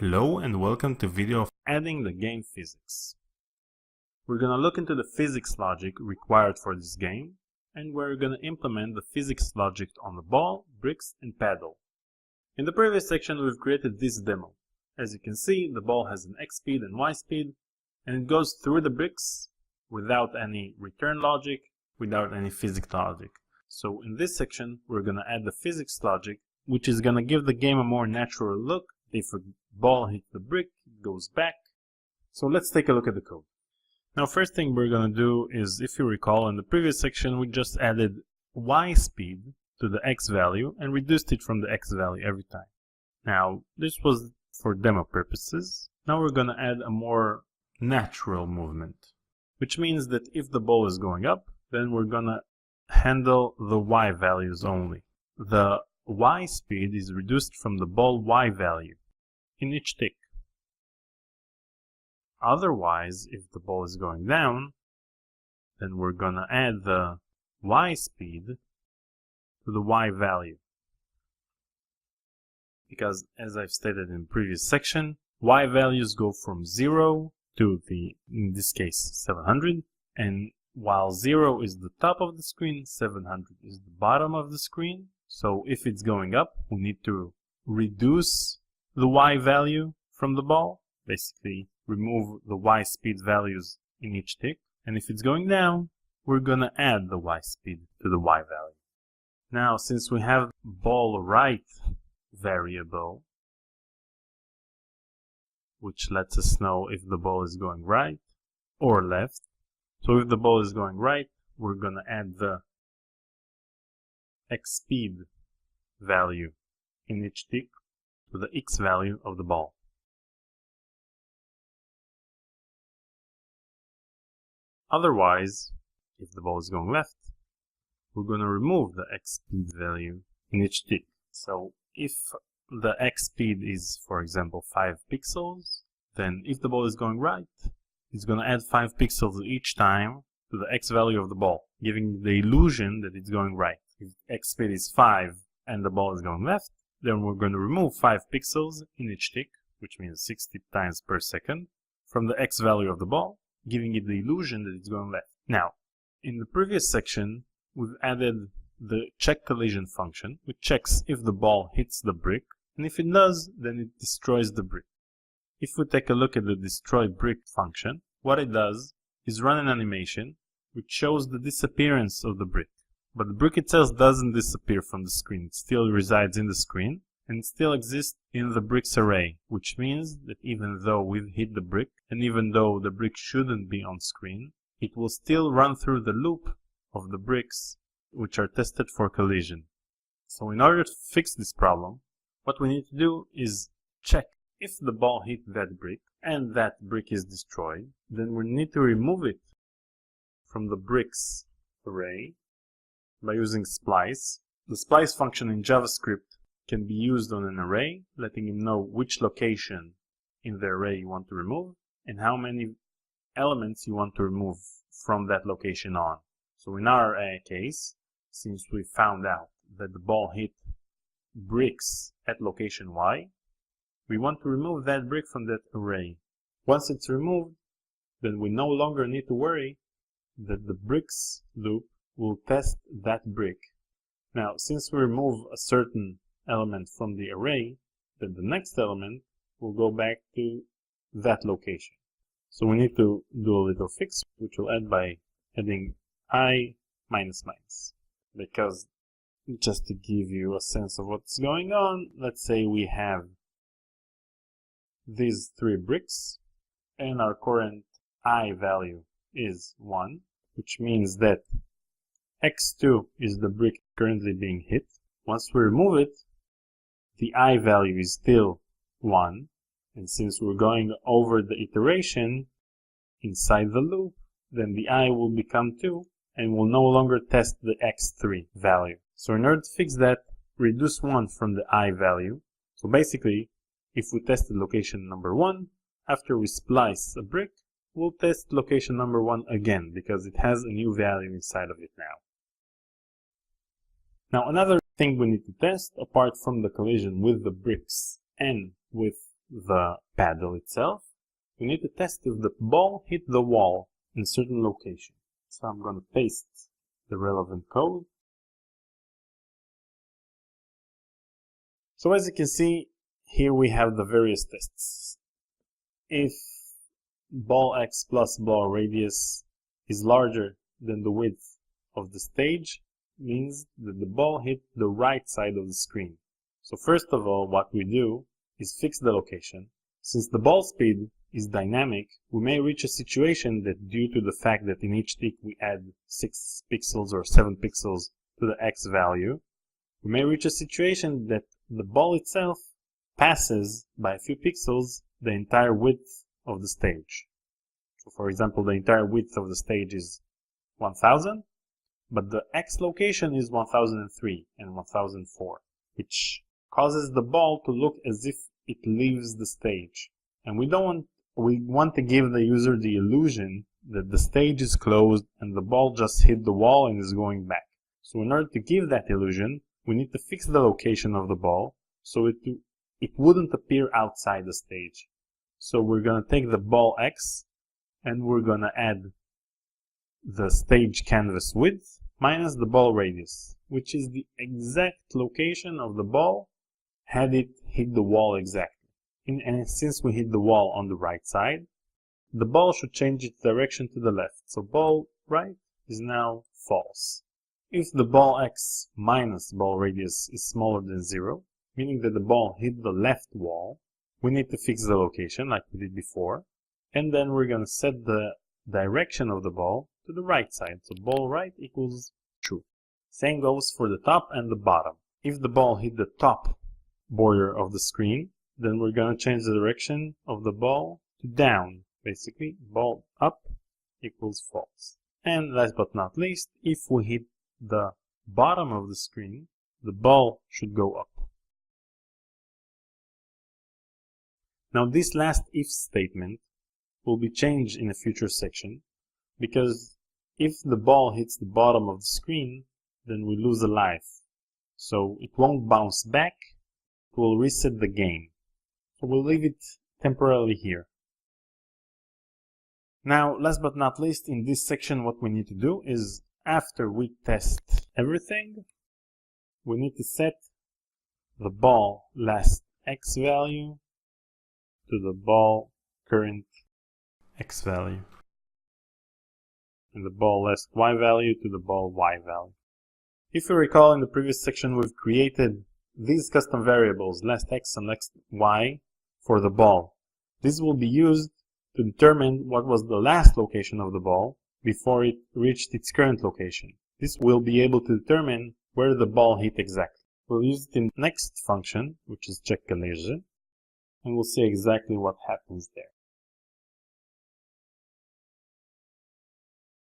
Hello and welcome to video of adding the game physics. We're gonna look into the physics logic required for this game, and we're gonna implement the physics logic on the ball, bricks and paddle. In the previous section we've created this demo. As you can see, the ball has an X speed and Y speed, and it goes through the bricks without any return logic, without any physics logic. So in this section we're gonna add the physics logic, which is gonna give the game a more natural look. If a ball hits the brick, it goes back. So let's take a look at the code. Now first thing we're going to do is, if you recall, in the previous section we just added Y speed to the X value and reduced it from the X value every time. Now this was for demo purposes. Now we're going to add a more natural movement, which means that if the ball is going up, then we're going to handle the Y values only. The Y speed is reduced from the ball Y value in each tick. Otherwise, if the ball is going down, then we're gonna add the Y speed to the Y value. Because as I've stated in the previous section, Y values go from 0 to in this case, 700, and while 0 is the top of the screen, 700 is the bottom of the screen. So if it's going up, we need to reduce the Y value from the ball, basically remove the Y speed values in each tick. And if it's going down, we're gonna add the Y speed to the Y value. Now, since we have ball right variable, which lets us know if the ball is going right or left. So if the ball is going right, we're gonna add the X speed value in each tick to the X value of the ball. Otherwise, if the ball is going left, we're going to remove the X speed value in each tick. So if the X speed is, for example, 5 pixels, then if the ball is going right, it's going to add 5 pixels each time to the X value of the ball, giving the illusion that it's going right. If X speed is 5 and the ball is going left, then we're going to remove 5 pixels in each tick, which means 60 times per second, from the X value of the ball, giving it the illusion that it's going left. Now, in the previous section, we've added the check collision function, which checks if the ball hits the brick, and if it does, then it destroys the brick. If we take a look at the destroy brick function, what it does is run an animation which shows the disappearance of the brick. But the brick itself doesn't disappear from the screen. It still resides in the screen, and it still exists in the bricks array, which means that even though we've hit the brick, and even though the brick shouldn't be on screen, it will still run through the loop of the bricks which are tested for collision. So in order to fix this problem, what we need to do is check if the ball hit that brick and that brick is destroyed, then we need to remove it from the bricks array by using splice. The splice function in JavaScript can be used on an array, letting you know which location in the array you want to remove and how many elements you want to remove from that location on. So in our case, since we found out that the ball hit bricks at location Y, we want to remove that brick from that array. Once it's removed, then we no longer need to worry that the bricks loop will test that brick. Now, since we remove a certain element from the array, then the next element will go back to that location. So we need to do a little fix, which we'll add by adding I minus minus. Because just to give you a sense of what's going on, let's say we have these 3 bricks and our current I value is 1, which means that X2 is the brick currently being hit. Once we remove it, the I value is still 1, and since we're going over the iteration inside the loop, then the I will become 2 and will no longer test the X3 value. So in order to fix that, reduce 1 from the I value. So basically, if we tested location number 1, after we splice a brick, we'll test location number 1 again, because it has a new value inside of it now. Now another thing we need to test, apart from the collision with the bricks and with the paddle itself, we need to test if the ball hit the wall in a certain location. So I'm going to paste the relevant code. So as you can see, here we have the various tests. If ball x plus ball radius is larger than the width of the stage, means that the ball hit the right side of the screen. So first of all, what we do is fix the location. Since the ball speed is dynamic, we may reach a situation that due to the fact that in each tick we add 6 pixels or 7 pixels to the x value, we may reach a situation that the ball itself passes by a few pixels the entire width of the stage. So for example, the entire width of the stage is 1000, but the x location is 1003 and 1004, which causes the ball to look as if it leaves the stage. And we want to give the user the illusion that the stage is closed and the ball just hit the wall and is going back. So in order to give that illusion, we need to fix the location of the ball so it wouldn't appear outside the stage. So we're going to take the ball x and we're going to add the stage canvas width minus the ball radius, which is the exact location of the ball had it hit the wall exactly. And since we hit the wall on the right side, the ball should change its direction to the left. So ball right is now false. If the ball x minus ball radius is smaller than 0, meaning that the ball hit the left wall, we need to fix the location like we did before. And then we're going to set the direction of the ball to the right side. So ball right equals true. Same goes for the top and the bottom. If the ball hit the top border of the screen, then we're going to change the direction of the ball to down. Basically, ball up equals false. And last but not least, if we hit the bottom of the screen, the ball should go up. Now this last if statement will be changed in a future section, because if the ball hits the bottom of the screen, then we lose a life. So it won't bounce back, it will reset the game. So we'll leave it temporarily here. Now, last but not least, in this section what we need to do is, after we test everything, we need to set the ball last x value to the ball current x value, and the ball last y value to the ball y value. If you recall, in the previous section we've created these custom variables, last x and last y, for the ball. This will be used to determine what was the last location of the ball before it reached its current location. This will be able to determine where the ball hit exactly. We'll use it in the next function, which is checkGelege, and we'll see exactly what happens there.